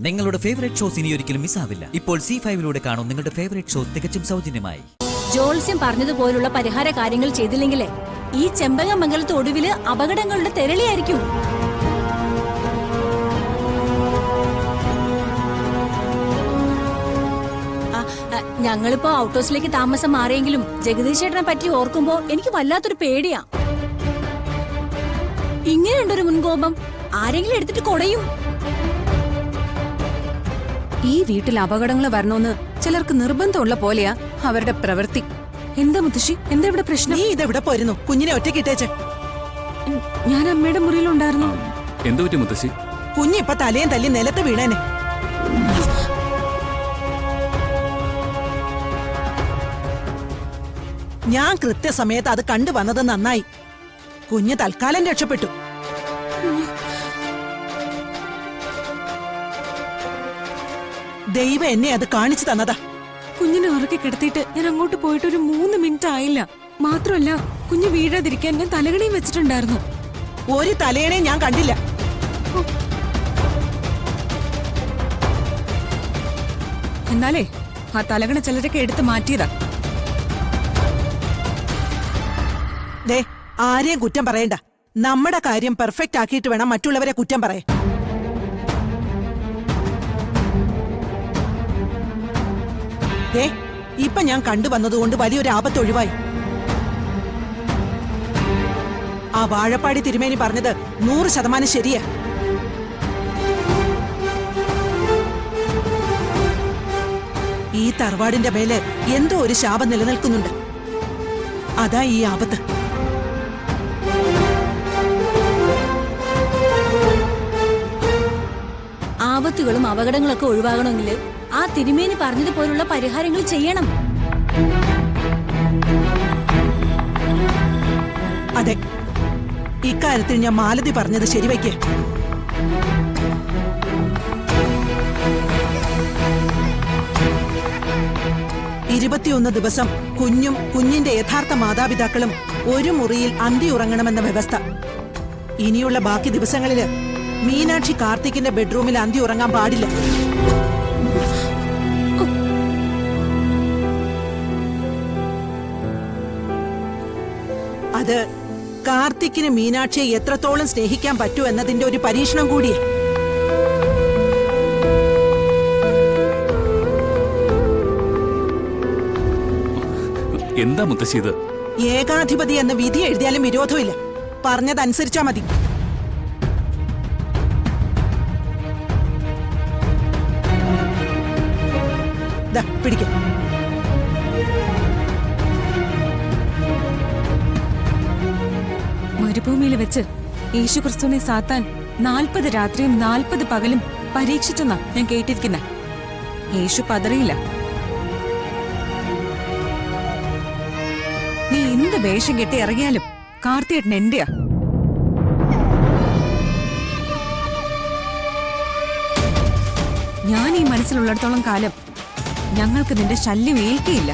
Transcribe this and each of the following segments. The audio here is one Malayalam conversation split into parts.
നിങ്ങളുടെ ഫേവറേറ്റ് ഷോസ് ഇനി ഒരിക്കലും മിസ്സാവില്ല. ഇപ്പോൾ C5 കാണും നിങ്ങളുടെ ഫേവറേറ്റ് ഷോസ് തികച്ചും സൗജന്യമായി. ജോത്സ്യം പറഞ്ഞതുപോലുള്ള പരിഹാര കാര്യങ്ങൾ ചെയ്തില്ലെങ്കിലേ ഈ ചെമ്പകമംഗലത്ത് ഒടുവില് അപകടങ്ങളുടെ തെരളിയായിരിക്കും. ഞങ്ങളിപ്പോ ഔട്ട് ഹൗസിലേക്ക് താമസം മാറിയെങ്കിലും ജഗദീഷ് ചേട്ടനെ പറ്റി ഓർക്കുമ്പോ എനിക്ക് വല്ലാത്തൊരു പേടിയാ. ഇങ്ങനെയുണ്ടൊരു മുൻകോപം ആരെങ്കിലും എടുത്തിട്ട് കൊടയും. ഈ വീട്ടിൽ അപകടങ്ങൾ വരണോന്ന് ചിലർക്ക് നിർബന്ധമുള്ള പോലെയാ അവരുടെ പ്രവൃത്തി. എന്താ മുത്തശ്ശി, എന്താ ഇവിടെ പ്രശ്നം? നീ ഇതെവിടെ പോയിരുന്നു? കുഞ്ഞിനെ ഒറ്റക്കിട്ടേച്ച്. ഞാൻ അമ്മയുടെ മുറിയിലുണ്ടായിരുന്നു. എന്തു പറ്റി മുത്തശ്ശി? കുഞ്ഞിപ്പൊ തലയും തല്ലി നിലത്ത് വീണേനെ. ഞാൻ കൃത്യസമയത്ത് അത് കണ്ടു വന്നത് നന്നായി. കുഞ്ഞ് തൽക്കാലം രക്ഷപ്പെട്ടു. ദൈവം എന്നെ അത് കാണിച്ചു തന്നതാ. കുഞ്ഞിനെ ഉറക്കി കിടത്തിയിട്ട് ഞാൻ അങ്ങോട്ട് പോയിട്ട് ഒരു 3 മിനിറ്റ് ആയില്ല. മാത്രമല്ല കുഞ്ഞ് വീഴാതിരിക്കാൻ ഞാൻ തലകണയും വെച്ചിട്ടുണ്ടായിരുന്നു. ഒരു തലയണയും ഞാൻ കണ്ടില്ല. എന്നാലേ ആ തലകണ ചിലരൊക്കെ എടുത്ത് മാറ്റിയതാ. ദേ, ആരെയും കുറ്റം പറയണ്ട. നമ്മുടെ കാര്യം പെർഫെക്റ്റ് ആക്കിയിട്ട് വേണം മറ്റുള്ളവരെ കുറ്റം പറയാൻ. ദേ, ഇപ്പൊ ഞാൻ കണ്ടുവന്നതുകൊണ്ട് വലിയൊരു ആപത്ത് ഒഴിവായി. ആ വാഴപ്പാടി തിരുമേനി പറഞ്ഞത് 100% ശരിയാ. ഈ തറവാടിന്റെ മേല് എന്തോ ഒരു ശാപം നിലനിൽക്കുന്നുണ്ട്. അതാ ഈ ആപത്ത്. ആപത്തുകളും അപകടങ്ങളൊക്കെ ഒഴിവാകണമെങ്കിൽ ആ തിരുമേനി പറഞ്ഞതുപോലുള്ള പരിഹാരങ്ങൾ ചെയ്യണം. അതെ, ഇക്കാര്യത്തിൽ ഞാൻ മാലതി പറഞ്ഞത് ശരിവയ്ക്കേ. ഇരുപത്തിയൊന്ന് ദിവസം കുഞ്ഞും കുഞ്ഞിന്റെ യഥാർത്ഥ മാതാപിതാക്കളും ഒരു മുറിയിൽ അന്തി ഉറങ്ങണമെന്ന വ്യവസ്ഥ. ഇനിയുള്ള ബാക്കി ദിവസങ്ങളില് മീനാക്ഷി കാർത്തിക്കിന്റെ ബെഡ്റൂമിൽ അന്തി ഉറങ്ങാൻ പാടില്ല. അത് കാർത്തിക്കിന് മീനാക്ഷിയെ എത്രത്തോളം സ്നേഹിക്കാൻ പറ്റൂ എന്നതിന്റെ ഒരു പരീക്ഷണം കൂടിയേ. എന്താ മുത്തശ്ശി ഇത്? ഏകാധിപതി എന്ന വിധി എഴുതിയാലും വിരോധമില്ല. പറഞ്ഞതനുസരിച്ചാ മതി. പിടിക്കാം. മരുഭൂമിയിൽ വെച്ച് യേശുക്രിസ്തുവിനെ സാത്താൻ 40 രാത്രിയും 40 പകലും പരീക്ഷിച്ചെന്നാ ഞാൻ കേട്ടിരിക്കുന്ന. യേശു പതറിയില്ല. നീ എന്ത് വേഷം കെട്ടി ഇറങ്ങിയാലും കാർത്തിയേട്ടൻ എന്റെയാ. ഞാൻ ഈ മനസ്സിലുള്ളിടത്തോളം കാലം ഞങ്ങൾക്ക് നിന്റെ ശല്യം ഏൽക്കയില്ല.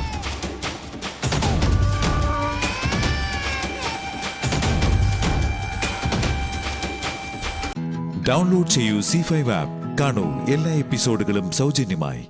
ഡൗൺലോഡ് ചെയ്യൂ C5 ആപ്പ്. കാണൂ എല്ലാ എപ്പിസോഡുകളും സൗജന്യമായി.